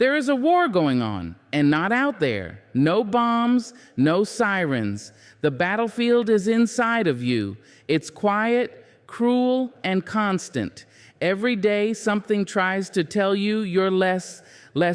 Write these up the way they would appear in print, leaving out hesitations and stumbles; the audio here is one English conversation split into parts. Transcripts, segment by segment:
There is a war going on, and not out there. No bombs, no sirens. The battlefield is inside of you. It's quiet, cruel, and constant. Every day something tries to tell you you're less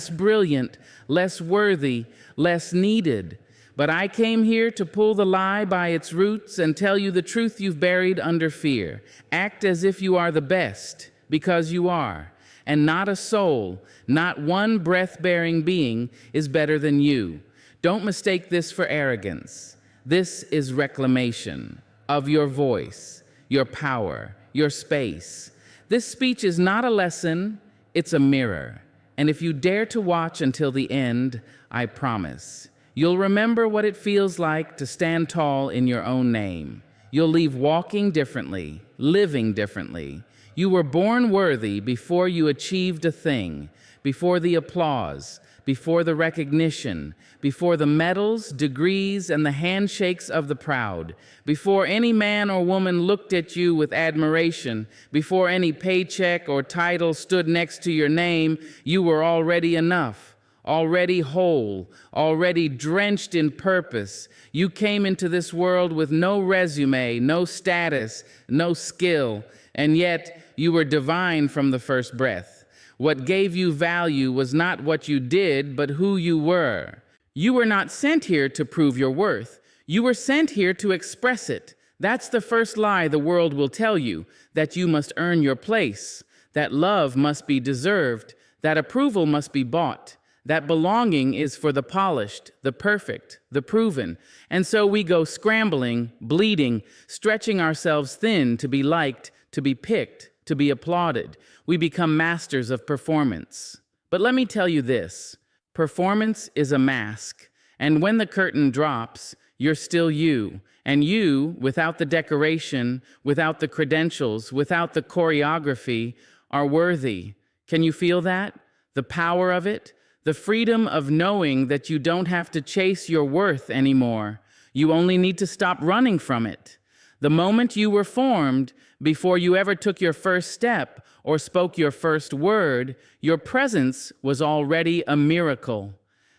brilliant, less worthy, less needed. But I came here to pull the lie by its roots and tell you the truth you've buried under fear. Act as if you are the best, because you are. And not a soul, not one breath-bearing being is better than you. Don't mistake this for arrogance. This is reclamation of your voice, your power, your space. This speech is not a lesson, it's a mirror. And if you dare to watch until the end, I promise, you'll remember what it feels like to stand tall in your own name. You'll leave walking differently, living differently. You were born worthy before you achieved a thing, before the applause, before the recognition, before the medals, degrees, and the handshakes of the proud, before any man or woman looked at you with admiration, before any paycheck or title stood next to your name, you were already enough, already whole, already drenched in purpose. You came into this world with no resume, no status, no skill, and yet you were divine from the first breath. What gave you value was not what you did, but who you were. You were not sent here to prove your worth. You were sent here to express it. That's the first lie the world will tell you, that you must earn your place, that love must be deserved, that approval must be bought, that belonging is for the polished, the perfect, the proven. And so we go scrambling, bleeding, stretching ourselves thin to be liked, to be picked, to be applauded. We become masters of performance. But let me tell you this, performance is a mask, and when the curtain drops, you're still you, and you, without the decoration, without the credentials, without the choreography, are worthy. Can you feel that? The power of it? The freedom of knowing that you don't have to chase your worth anymore. You only need to stop running from it. The moment you were formed, before you ever took your first step or spoke your first word, your presence was already a miracle.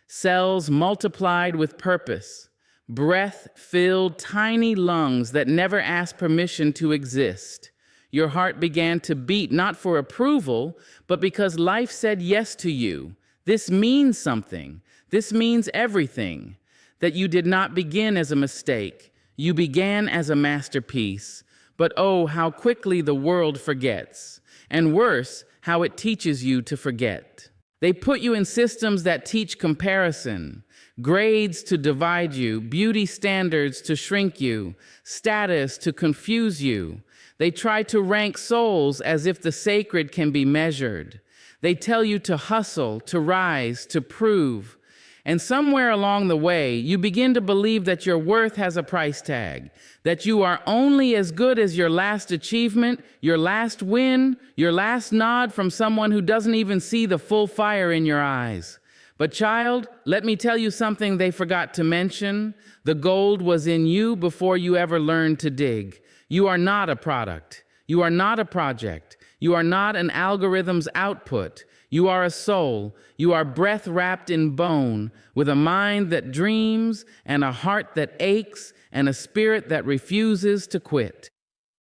Cells multiplied with purpose, breath-filled tiny lungs that never asked permission to exist. Your heart began to beat not for approval, but because life said yes to you. This means something. This means everything. That you did not begin as a mistake. You began as a masterpiece. But oh, how quickly the world forgets. And worse, how it teaches you to forget. They put you in systems that teach comparison, grades to divide you, beauty standards to shrink you, status to confuse you. They try to rank souls as if the sacred can be measured. They tell you to hustle, to rise, to prove. And somewhere along the way, you begin to believe that your worth has a price tag, that you are only as good as your last achievement, your last win, your last nod from someone who doesn't even see the full fire in your eyes. But child, let me tell you something they forgot to mention. The gold was in you before you ever learned to dig. You are not a product. You are not a project. You are not an algorithm's output. You are a soul. You are breath wrapped in bone, with a mind that dreams and a heart that aches and a spirit that refuses to quit.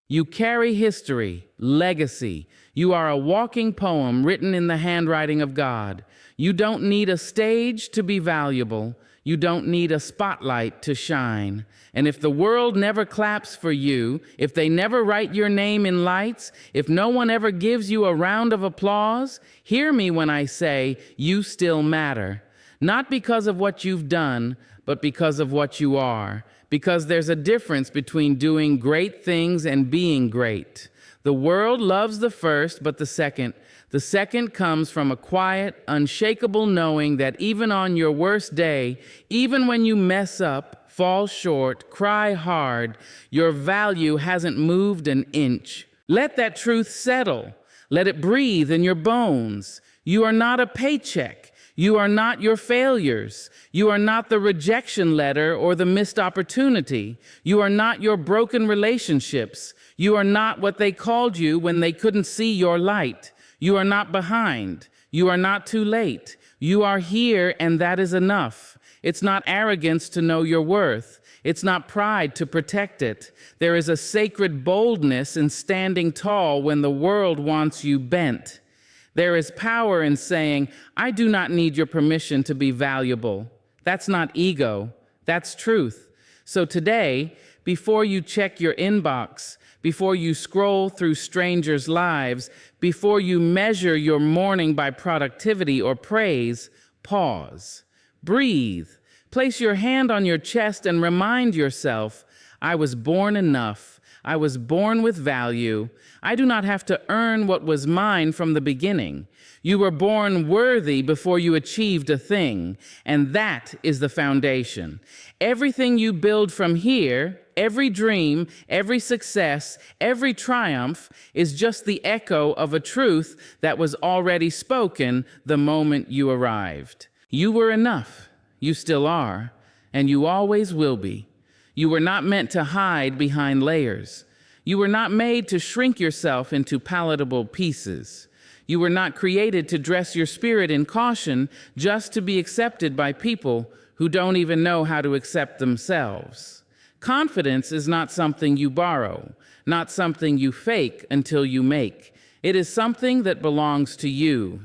You carry history, legacy. You are a walking poem written in the handwriting of God. You don't need a stage to be valuable. You don't need a spotlight to shine. And if the world never claps for you, if they never write your name in lights, if no one ever gives you a round of applause, hear me when I say you still matter. Not because of what you've done, but because of what you are. Because there's a difference between doing great things and being great. The world loves the first, but the second. The second comes from a quiet, unshakable knowing that even on your worst day, even when you mess up, fall short, cry hard, your value hasn't moved an inch. Let that truth settle. Let it breathe in your bones. You are not a paycheck. You are not your failures. You are not the rejection letter or the missed opportunity. You are not your broken relationships. You are not what they called you when they couldn't see your light. You are not behind. You are not too late. You are here, and that is enough. It's not arrogance to know your worth. It's not pride to protect it. There is a sacred boldness in standing tall when the world wants you bent. There is power in saying, I do not need your permission to be valuable. That's not ego, that's truth. So today, before you check your inbox, before you scroll through strangers' lives, before you measure your morning by productivity or praise, pause, breathe, place your hand on your chest and remind yourself, I was born enough. I was born with value. I do not have to earn what was mine from the beginning. You were born worthy before you achieved a thing, and that is the foundation. Everything you build from here, every dream, every success, every triumph, is just the echo of a truth that was already spoken the moment you arrived. You were enough. You still are, and you always will be. You were not meant to hide behind layers. You were not made to shrink yourself into palatable pieces. You were not created to dress your spirit in caution just to be accepted by people who don't even know how to accept themselves. Confidence is not something you borrow, not something you fake until you make. It is something that belongs to you.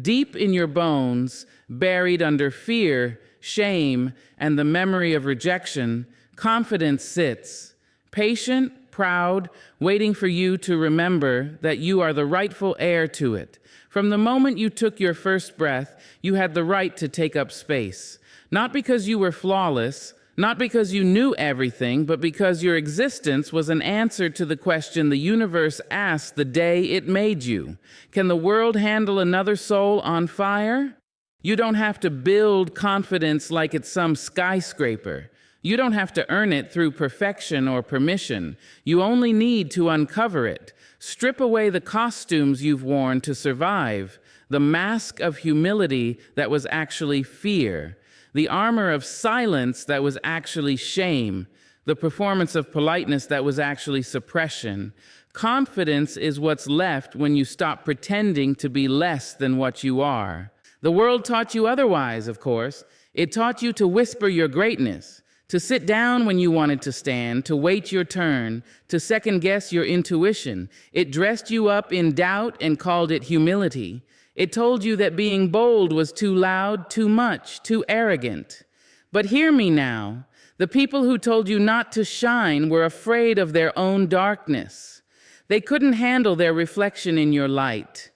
Deep in your bones, buried under fear, shame, and the memory of rejection, confidence sits, patient, proud, waiting for you to remember that you are the rightful heir to it. From the moment you took your first breath, you had the right to take up space. Not because you were flawless, not because you knew everything, but because your existence was an answer to the question the universe asked the day it made you. Can the world handle another soul on fire? You don't have to build confidence like it's some skyscraper. You don't have to earn it through perfection or permission. You only need to uncover it. Strip away the costumes you've worn to survive, the mask of humility that was actually fear, the armor of silence that was actually shame, the performance of politeness that was actually suppression. Confidence is what's left when you stop pretending to be less than what you are. The world taught you otherwise, of course. It taught you to whisper your greatness, to sit down when you wanted to stand, to wait your turn, to second-guess your intuition. It dressed you up in doubt and called it humility. It told you that being bold was too loud, too much, too arrogant. But hear me now. The people who told you not to shine were afraid of their own darkness. They couldn't handle their reflection in your light.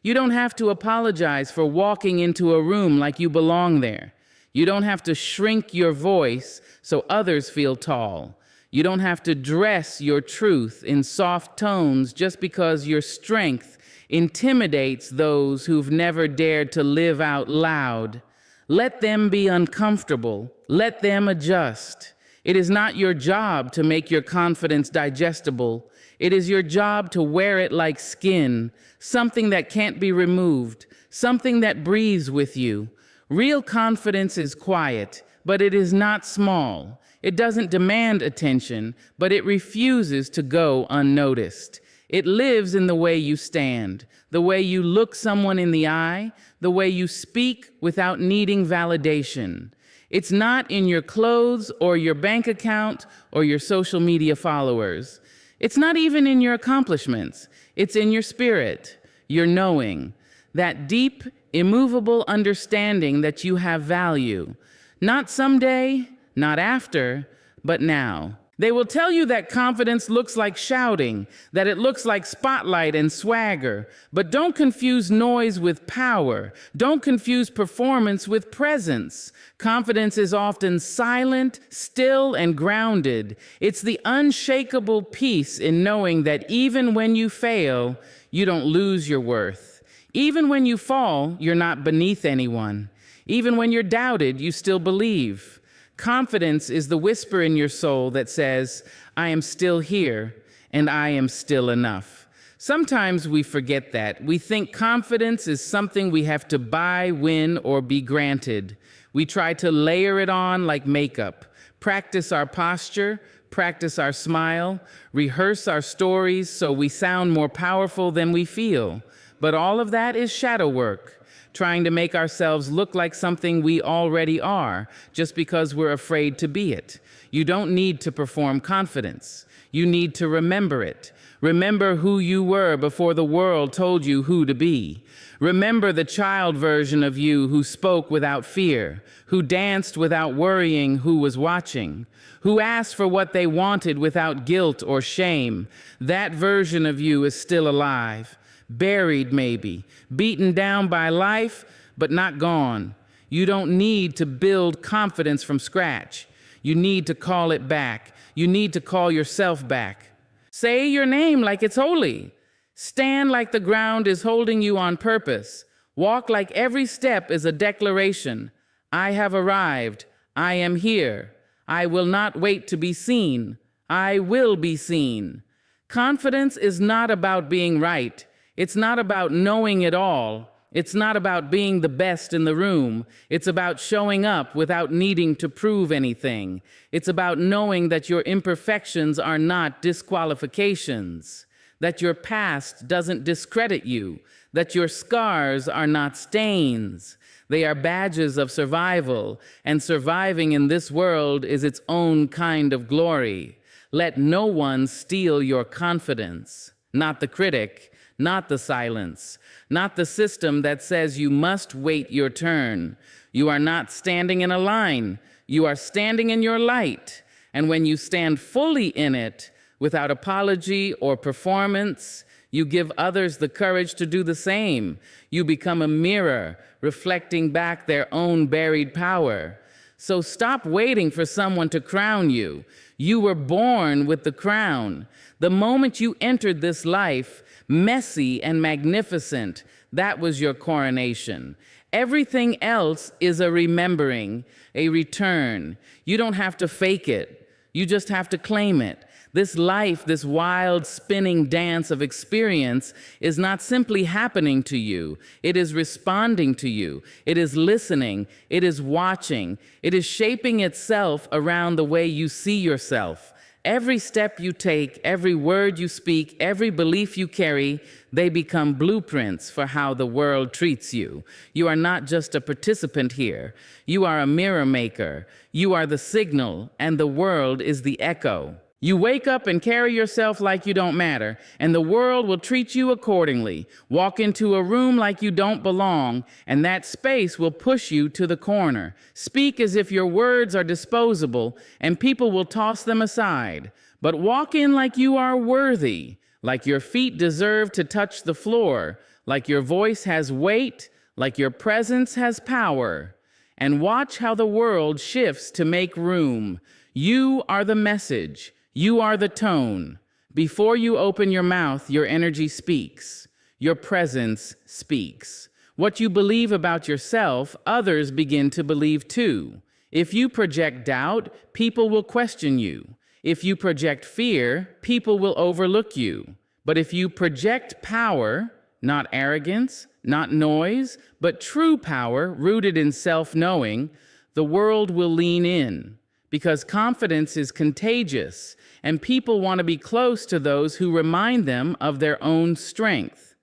You don't have to apologize for walking into a room like you belong there. You don't have to shrink your voice so others feel tall. You don't have to dress your truth in soft tones just because your strength intimidates those who've never dared to live out loud. Let them be uncomfortable. Let them adjust. It is not your job to make your confidence digestible. It is your job to wear it like skin, something that can't be removed, something that breathes with you. Real confidence is quiet, but it is not small. It doesn't demand attention, but it refuses to go unnoticed. It lives in the way you stand, the way you look someone in the eye, the way you speak without needing validation. It's not in your clothes or your bank account or your social media followers. It's not even in your accomplishments. It's in your spirit, your knowing, that deep, immovable understanding that you have value. Not someday, not after, but now. They will tell you that confidence looks like shouting, that it looks like spotlight and swagger. But don't confuse noise with power. Don't confuse performance with presence. Confidence is often silent, still, and grounded. It's the unshakable peace in knowing that even when you fail, you don't lose your worth. Even when you fall, you're not beneath anyone. Even when you're doubted, you still believe. Confidence is the whisper in your soul that says, I am still here and I am still enough. Sometimes we forget that. We think confidence is something we have to buy, win, or be granted. We try to layer it on like makeup, practice our posture, practice our smile, rehearse our stories so we sound more powerful than we feel. But all of that is shadow work. trying to make ourselves look like something we already are, just because we're afraid to be it. You don't need to perform confidence. You need to remember it. Remember who you were before the world told you who to be. Remember the child version of you who spoke without fear, who danced without worrying who was watching, who asked for what they wanted without guilt or shame. That version of you is still alive, buried maybe, beaten down by life, but not gone. You don't need to build confidence from scratch. You need to call it back. You need to call yourself back. Say your name like it's holy. Stand like the ground is holding you on purpose. Walk like every step is a declaration. I have arrived. I am here. I will not wait to be seen. I will be seen. Confidence is not about being right. It's not about knowing it all. It's not about being the best in the room. It's about showing up without needing to prove anything. It's about knowing that your imperfections are not disqualifications, that your past doesn't discredit you, that your scars are not stains. They are badges of survival, and surviving in this world is its own kind of glory. Let no one steal your confidence, not the critic, not the silence, not the system that says you must wait your turn. You are not standing in a line. You are standing in your light. And when you stand fully in it, without apology or performance, you give others the courage to do the same. You become a mirror, reflecting back their own buried power. So stop waiting for someone to crown you. You were born with the crown. The moment you entered this life, messy and magnificent, that was your coronation. Everything else is a remembering, a return. You don't have to fake it. You just have to claim it. This life, this wild spinning dance of experience is not simply happening to you. It is responding to you. It is listening. It is watching. It is shaping itself around the way you see yourself. Every step you take, every word you speak, every belief you carry, they become blueprints for how the world treats you. You are not just a participant here. You are a mirror maker. You are the signal, and the world is the echo. You wake up and carry yourself like you don't matter, and the world will treat you accordingly. Walk into a room like you don't belong, and that space will push you to the corner. Speak as if your words are disposable, and people will toss them aside. But walk in like you are worthy, like your feet deserve to touch the floor, like your voice has weight, like your presence has power. And watch how the world shifts to make room. You are the message. You are the tone. Before you open your mouth, your energy speaks. Your presence speaks. What you believe about yourself, others begin to believe too. If you project doubt, people will question you. If you project fear, people will overlook you. But if you project power, not arrogance, not noise, but true power rooted in self-knowing, the world will lean in. Because confidence is contagious, and people want to be close to those who remind them of their own strength.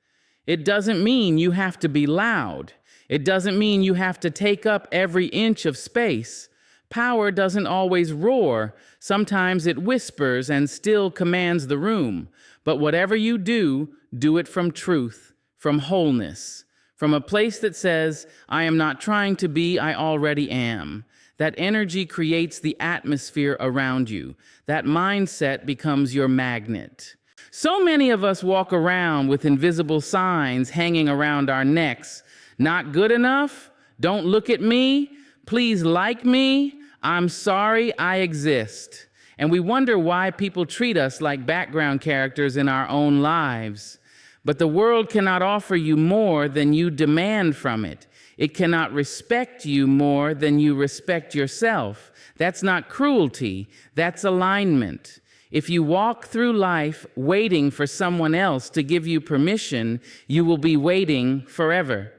It doesn't mean you have to be loud. It doesn't mean you have to take up every inch of space. Power doesn't always roar. Sometimes it whispers and still commands the room. But whatever you do, do it from truth, from wholeness, from a place that says, I am not trying to be, I already am. That energy creates the atmosphere around you. That mindset becomes your magnet. So many of us walk around with invisible signs hanging around our necks. Not good enough? Don't look at me? Please like me? I'm sorry I exist. And we wonder why people treat us like background characters in our own lives. But the world cannot offer you more than you demand from it. It cannot respect you more than you respect yourself. That's not cruelty, that's alignment. If you walk through life waiting for someone else to give you permission, you will be waiting forever.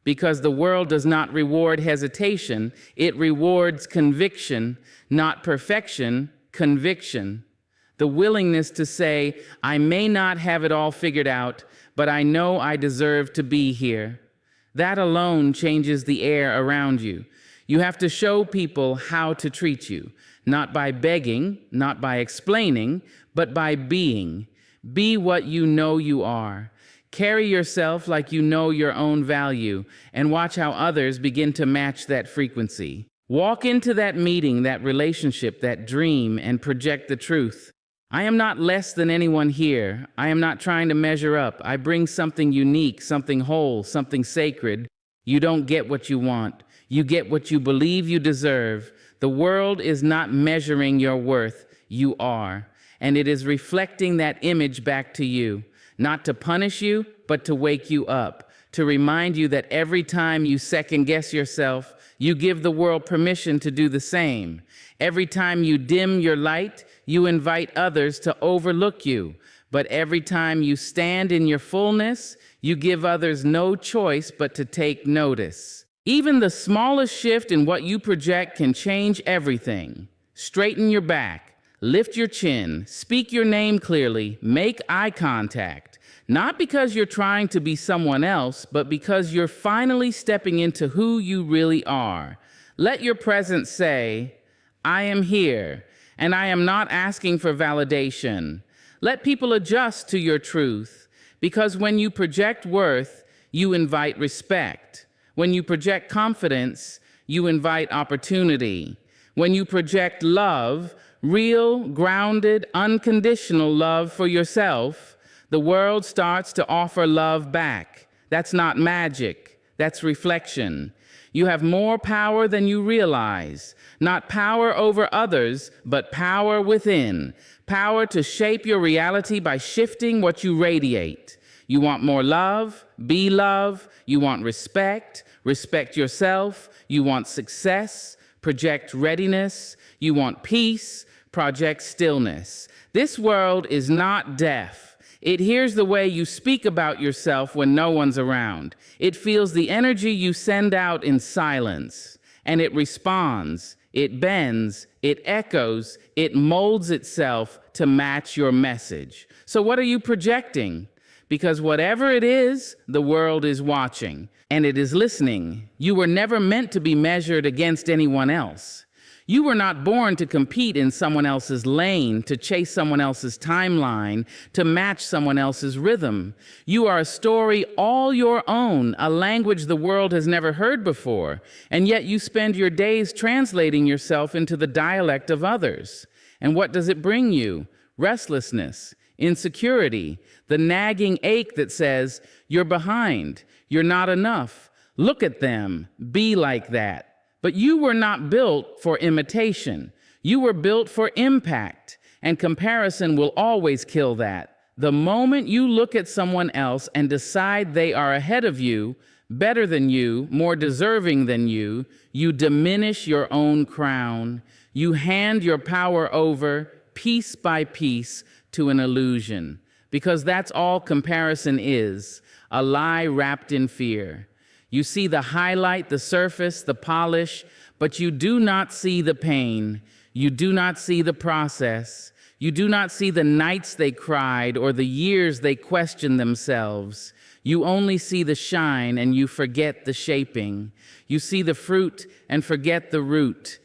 Because the world does not reward hesitation, it rewards conviction, not perfection, conviction. The willingness to say, I may not have it all figured out, but I know I deserve to be here. That alone changes the air around you. You have to show people how to treat you, not by begging, not by explaining, but by being. Be what you know you are. Carry yourself like you know your own value, and watch how others begin to match that frequency. Walk into that meeting, that relationship, that dream, and project the truth. I am not less than anyone here. I am not trying to measure up. I bring something unique, something whole, something sacred. You don't get what you want. You get what you believe you deserve. The world is not measuring your worth. You are. And it is reflecting that image back to you, not to punish you, but to wake you up, to remind you that every time you second guess yourself, you give the world permission to do the same. Every time you dim your light, you invite others to overlook you. But every time you stand in your fullness, you give others no choice but to take notice. Even the smallest shift in what you project can change everything. Straighten your back, lift your chin, speak your name clearly, make eye contact. Not because you're trying to be someone else, but because you're finally stepping into who you really are. Let your presence say, I am here, and I am not asking for validation. Let people adjust to your truth, because when you project worth, you invite respect. When you project confidence, you invite opportunity. When you project love, real, grounded, unconditional love for yourself, the world starts to offer love back. That's not magic, that's reflection. You have more power than you realize. Not power over others, but power within. Power to shape your reality by shifting what you radiate. You want more love, be love. You want respect, respect yourself. You want success, project readiness. You want peace, project stillness. This world is not deaf. It hears the way you speak about yourself when no one's around. It feels the energy you send out in silence, and it responds, it bends, it echoes, it molds itself to match your message. So what are you projecting? Because whatever it is, the world is watching, and it is listening. You were never meant to be measured against anyone else. You were not born to compete in someone else's lane, to chase someone else's timeline, to match someone else's rhythm. You are a story all your own, a language the world has never heard before, and yet you spend your days translating yourself into the dialect of others. And what does it bring you? Restlessness, insecurity, the nagging ache that says, you're behind, you're not enough, look at them, be like that. But you were not built for imitation. You were built for impact, and comparison will always kill that. The moment you look at someone else and decide they are ahead of you, better than you, more deserving than you diminish your own crown. You hand your power over, piece by piece, to an illusion. Because that's all comparison is, a lie wrapped in fear. You see the highlight, the surface, the polish, but you do not see the pain. You do not see the process. You do not see the nights they cried or the years they questioned themselves. You only see the shine and you forget the shaping. You see the fruit and forget the root.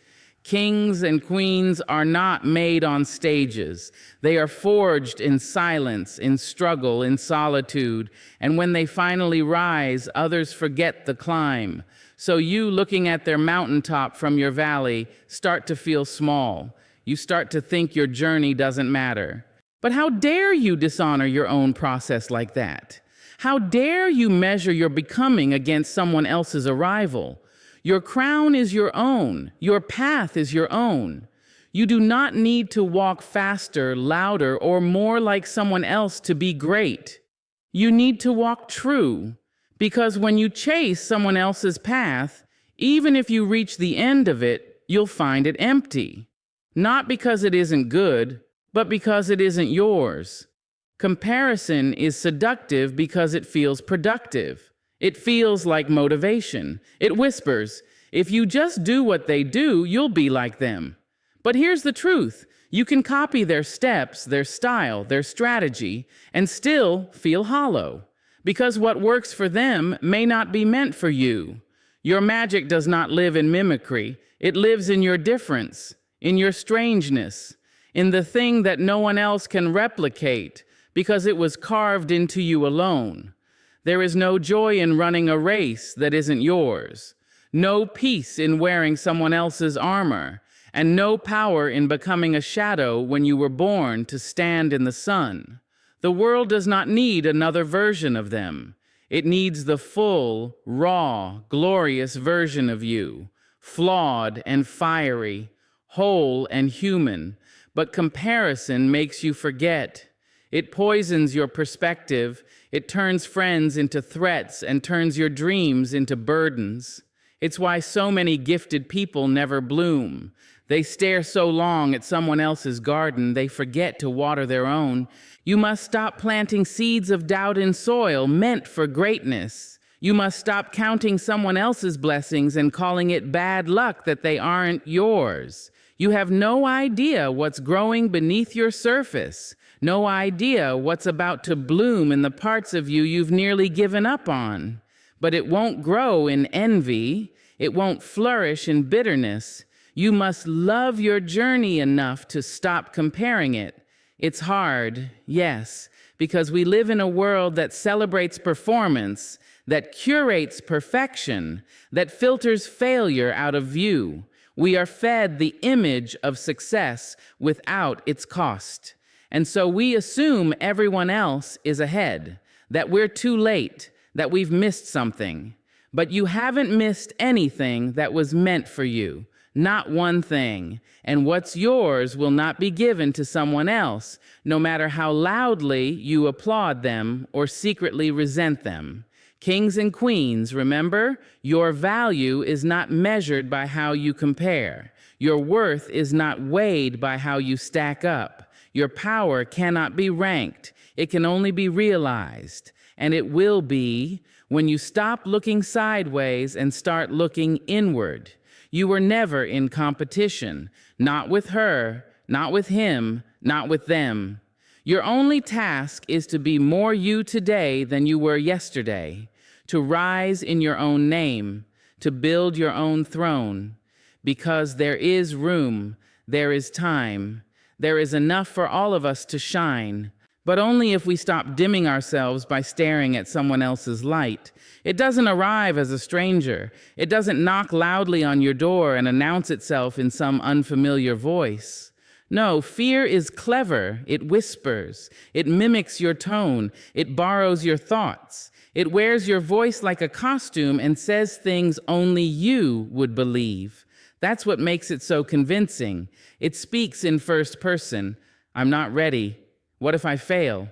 Kings and queens are not made on stages. They are forged in silence, in struggle, in solitude. And when they finally rise, others forget the climb. So you, looking at their mountaintop from your valley, start to feel small. You start to think your journey doesn't matter. But how dare you dishonor your own process like that? How dare you measure your becoming against someone else's arrival? Your crown is your own. Your path is your own. You do not need to walk faster, louder, or more like someone else to be great. You need to walk true, because when you chase someone else's path, even if you reach the end of it, you'll find it empty. Not because it isn't good, but because it isn't yours. Comparison is seductive because it feels productive. It feels like motivation. It whispers, if you just do what they do, you'll be like them. But here's the truth. You can copy their steps, their style, their strategy, and still feel hollow. because what works for them may not be meant for you. Your magic does not live in mimicry. It lives in your difference, in your strangeness, in the thing that no one else can replicate because it was carved into you alone. There is no joy in running a race that isn't yours, no peace in wearing someone else's armor, and no power in becoming a shadow when you were born to stand in the sun. The world does not need another version of them. It needs the full, raw, glorious version of you, flawed and fiery, whole and human. But comparison makes you forget. It poisons your perspective. It turns friends into threats and turns your dreams into burdens. It's why so many gifted people never bloom. They stare so long at someone else's garden, they forget to water their own. You must stop planting seeds of doubt in soil meant for greatness. You must stop counting someone else's blessings and calling it bad luck that they aren't yours. You have no idea what's growing beneath your surface, no idea what's about to bloom in the parts of you you've nearly given up on. But it won't grow in envy. It won't flourish in bitterness. You must love your journey enough to stop comparing it. It's hard, yes, because we live in a world that celebrates performance, that curates perfection, that filters failure out of view. We are fed the image of success without its cost. And so we assume everyone else is ahead, that we're too late, that we've missed something. But you haven't missed anything that was meant for you. Not one thing, and what's yours will not be given to someone else, no matter how loudly you applaud them or secretly resent them. Kings and queens, remember, your value is not measured by how you compare. Your worth is not weighed by how you stack up. Your power cannot be ranked. It can only be realized, and it will be when you stop looking sideways and start looking inward. You were never in competition, not with her, not with him, not with them. Your only task is to be more you today than you were yesterday, to rise in your own name, to build your own throne, because there is room, there is time, there is enough for all of us to shine, but only if we stop dimming ourselves by staring at someone else's light. It doesn't arrive as a stranger. It doesn't knock loudly on your door and announce itself in some unfamiliar voice. No, fear is clever. It whispers. It mimics your tone. It borrows your thoughts. It wears your voice like a costume and says things only you would believe. That's what makes it so convincing. It speaks in first person. I'm not ready. What if I fail?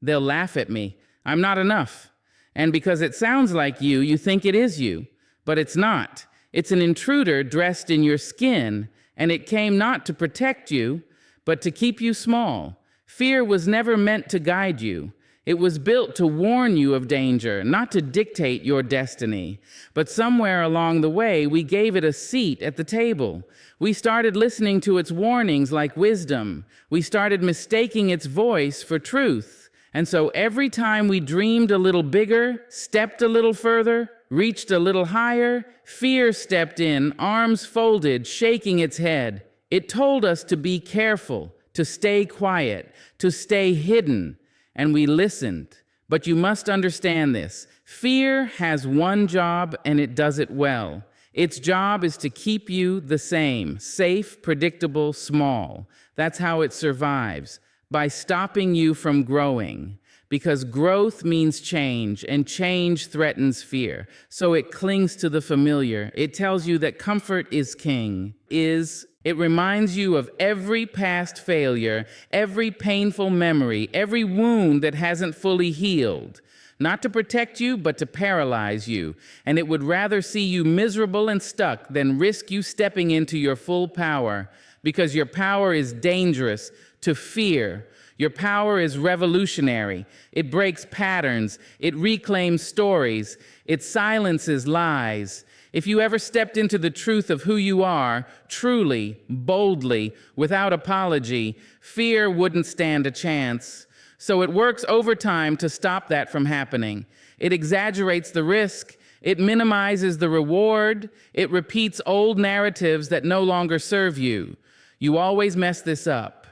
They'll laugh at me. I'm not enough. And because it sounds like you think it is you. But it's not. It's an intruder dressed in your skin, and it came not to protect you, but to keep you small. Fear was never meant to guide you. It was built to warn you of danger, not to dictate your destiny. But somewhere along the way, we gave it a seat at the table. We started listening to its warnings like wisdom. We started mistaking its voice for truth. And so every time we dreamed a little bigger, stepped a little further, reached a little higher, fear stepped in, arms folded, shaking its head. It told us to be careful, to stay quiet, to stay hidden. And we listened. But you must understand this. Fear has one job, and it does it well. Its job is to keep you the same, safe, predictable, small. That's how it survives, by stopping you from growing. Because growth means change, and change threatens fear. So it clings to the familiar. It tells you that comfort is king. It reminds you of every past failure, every painful memory, every wound that hasn't fully healed. Not to protect you, but to paralyze you. And it would rather see you miserable and stuck than risk you stepping into your full power, because your power is dangerous to fear. Your power is revolutionary. It breaks patterns. It reclaims stories. It silences lies. If you ever stepped into the truth of who you are, truly, boldly, without apology, fear wouldn't stand a chance. So it works overtime to stop that from happening. It exaggerates the risk. It minimizes the reward. It repeats old narratives that no longer serve you. You always mess this up.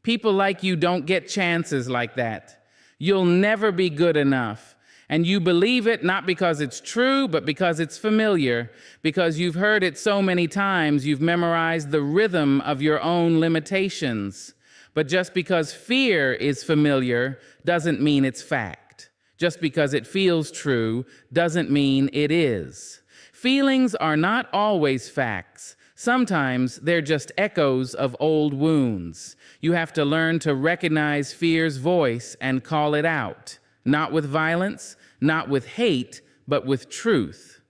People like you don't get chances like that. You'll never be good enough. And you believe it not because it's true, but because it's familiar, because you've heard it so many times, you've memorized the rhythm of your own limitations. But just because fear is familiar doesn't mean it's fact. Just because it feels true doesn't mean it is. Feelings are not always facts. Sometimes they're just echoes of old wounds. You have to learn to recognize fear's voice and call it out. Not with violence, not with hate, but with truth.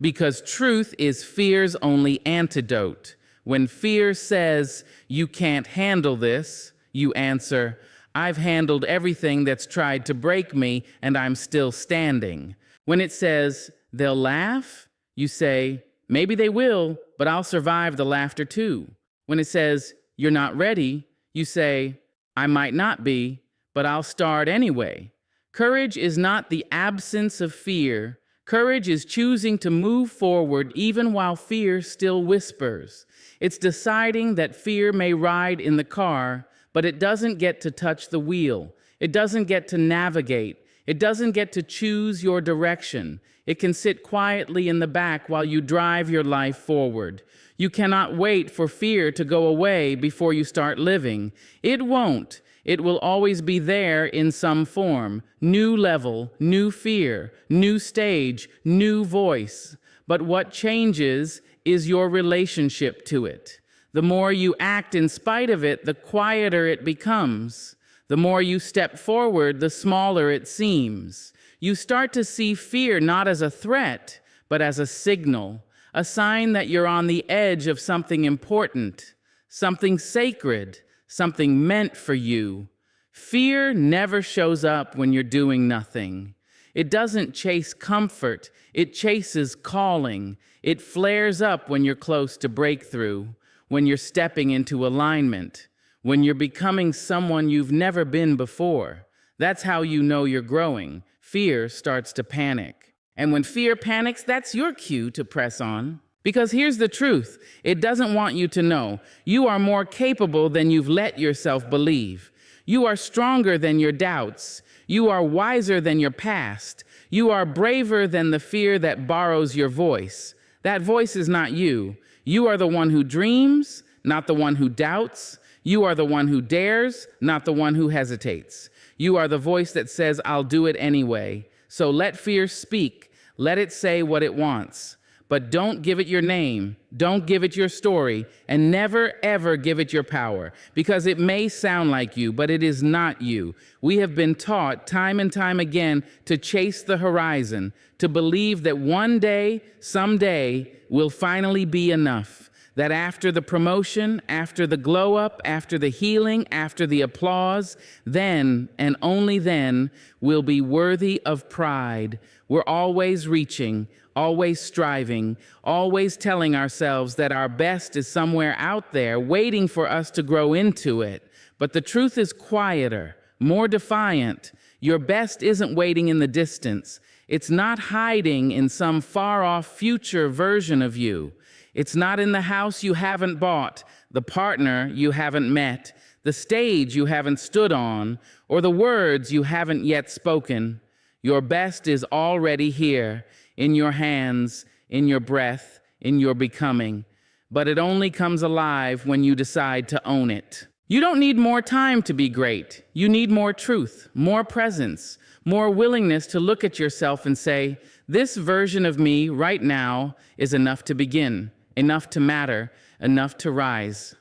Because truth is fear's only antidote. When fear says, you can't handle this, you answer, I've handled everything that's tried to break me and I'm still standing. When it says, they'll laugh, you say, maybe they will, but I'll survive the laughter too. When it says, you're not ready, you say, I might not be, but I'll start anyway. Courage is not the absence of fear. Courage is choosing to move forward even while fear still whispers. It's deciding that fear may ride in the car, but it doesn't get to touch the wheel. It doesn't get to navigate. It doesn't get to choose your direction. It can sit quietly in the back while you drive your life forward. You cannot wait for fear to go away before you start living. It won't. It will always be there in some form. New level, new fear, new stage, new voice. But what changes is your relationship to it. The more you act in spite of it, the quieter it becomes. The more you step forward, the smaller it seems. You start to see fear not as a threat, but as a signal, a sign that you're on the edge of something important, something sacred, something meant for you. Fear never shows up when you're doing nothing. It doesn't chase comfort, it chases calling. It flares up when you're close to breakthrough, when you're stepping into alignment, when you're becoming someone you've never been before. That's how you know you're growing. Fear starts to panic. And when fear panics, that's your cue to press on. Because here's the truth. It doesn't want you to know. You are more capable than you've let yourself believe. You are stronger than your doubts. You are wiser than your past. You are braver than the fear that borrows your voice. That voice is not you. You are the one who dreams, not the one who doubts. You are the one who dares, not the one who hesitates. You are the voice that says, I'll do it anyway. So let fear speak. Let it say what it wants. But don't give it your name, don't give it your story, and never, ever give it your power, because it may sound like you, but it is not you. We have been taught time and time again to chase the horizon, to believe that one day, someday, will finally be enough, that after the promotion, after the glow up, after the healing, after the applause, then, and only then, we'll be worthy of pride. We're always reaching, always striving, always telling ourselves that our best is somewhere out there waiting for us to grow into it. But the truth is quieter, more defiant. Your best isn't waiting in the distance. It's not hiding in some far-off future version of you. It's not in the house you haven't bought, the partner you haven't met, the stage you haven't stood on, or the words you haven't yet spoken. Your best is already here, in your hands, in your breath, in your becoming. But it only comes alive when you decide to own it. You don't need more time to be great. You need more truth, more presence, more willingness to look at yourself and say, this version of me right now is enough to begin, enough to matter, enough to rise.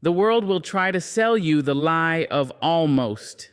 The world will try to sell you the lie of almost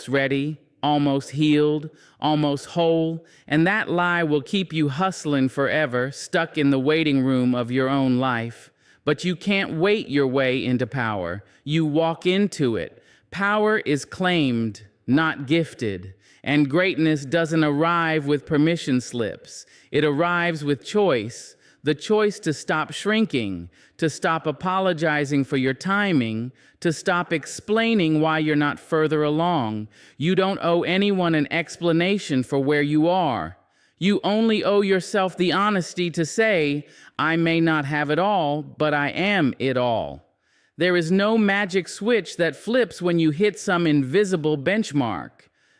ready, almost healed, almost whole, and that lie will keep you hustling forever, stuck in the waiting room of your own life. But you can't wait your way into power. You walk into it. Power is claimed, not gifted. And greatness doesn't arrive with permission slips. It arrives with choice. The choice to stop shrinking, to stop apologizing for your timing, to stop explaining why you're not further along. You don't owe anyone an explanation for where you are. You only owe yourself the honesty to say, I may not have it all, but I am it all. There is no magic switch that flips when you hit some invisible benchmark.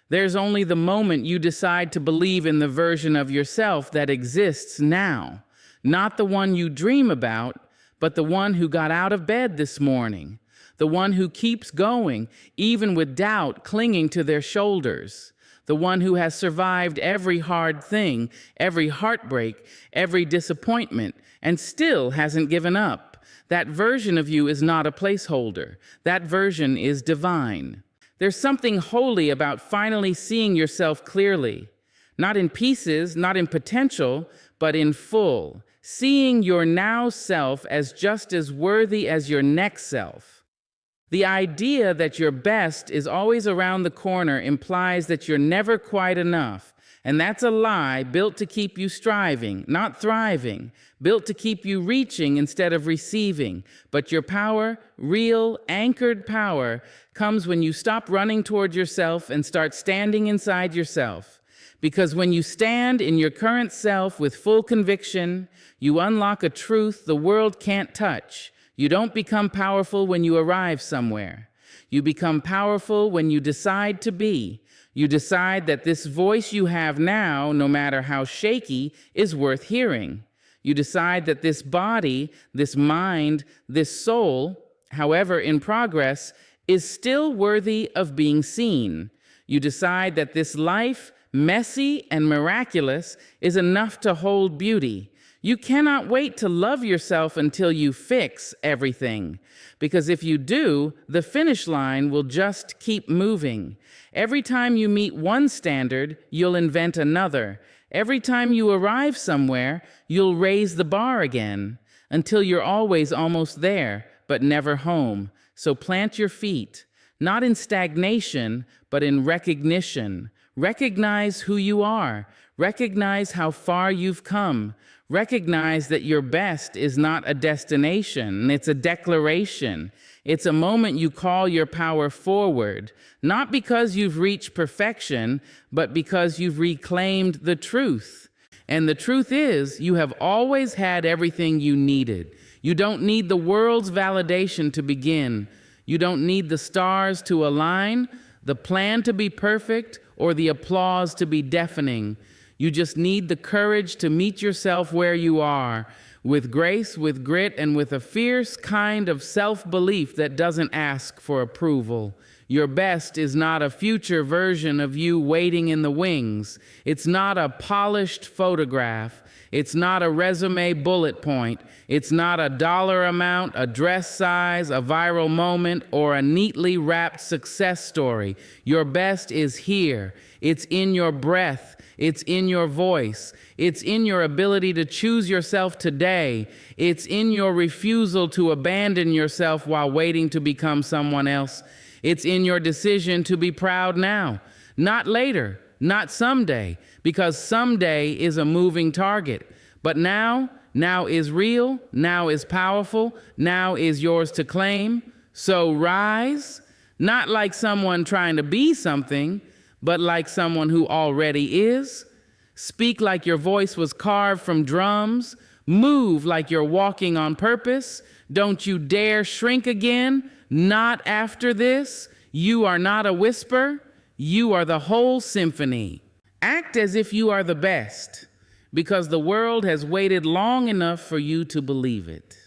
There's only the moment you decide to believe in the version of yourself that exists now. Not the one you dream about, but the one who got out of bed this morning. The one who keeps going, even with doubt clinging to their shoulders. The one who has survived every hard thing, every heartbreak, every disappointment, and still hasn't given up. That version of you is not a placeholder. That version is divine. There's something holy about finally seeing yourself clearly. Not in pieces, not in potential, but in full. Seeing your now self as just as worthy as your next self. The idea that your best is always around the corner implies that you're never quite enough. And that's a lie built to keep you striving, not thriving, built to keep you reaching instead of receiving. But your power, real, anchored power, comes when you stop running toward yourself and start standing inside yourself. Because when you stand in your current self with full conviction, you unlock a truth the world can't touch. You don't become powerful when you arrive somewhere. You become powerful when you decide to be. You decide that this voice you have now, no matter how shaky, is worth hearing. You decide that this body, this mind, this soul, however in progress, is still worthy of being seen. You decide that this life, messy and miraculous, is enough to hold beauty. You cannot wait to love yourself until you fix everything. Because if you do, the finish line will just keep moving. Every time you meet one standard, you'll invent another. Every time you arrive somewhere, you'll raise the bar again, until you're always almost there, but never home. So plant your feet, not in stagnation, but in recognition. Recognize who you are. Recognize how far you've come. Recognize that your best is not a destination, it's a declaration. It's a moment you call your power forward, not because you've reached perfection, but because you've reclaimed the truth. And the truth is, you have always had everything you needed. You don't need the world's validation to begin. You don't need the stars to align, the plan to be perfect, or the applause to be deafening. You just need the courage to meet yourself where you are, with grace, with grit, and with a fierce kind of self-belief that doesn't ask for approval. Your best is not a future version of you waiting in the wings. It's not a polished photograph. It's not a resume bullet point. It's not a dollar amount, a dress size, a viral moment, or a neatly wrapped success story. Your best is here. It's in your breath. It's in your voice. It's in your ability to choose yourself today. It's in your refusal to abandon yourself while waiting to become someone else. It's in your decision to be proud now, not later, not someday, because someday is a moving target. But now is real, now is powerful, now is yours to claim. So rise, not like someone trying to be something, but like someone who already is. Speak like your voice was carved from drums. Move like you're walking on purpose. Don't you dare shrink again. Not after this. You are not a whisper. You are the whole symphony. Act as if you are the best, because the world has waited long enough for you to believe it.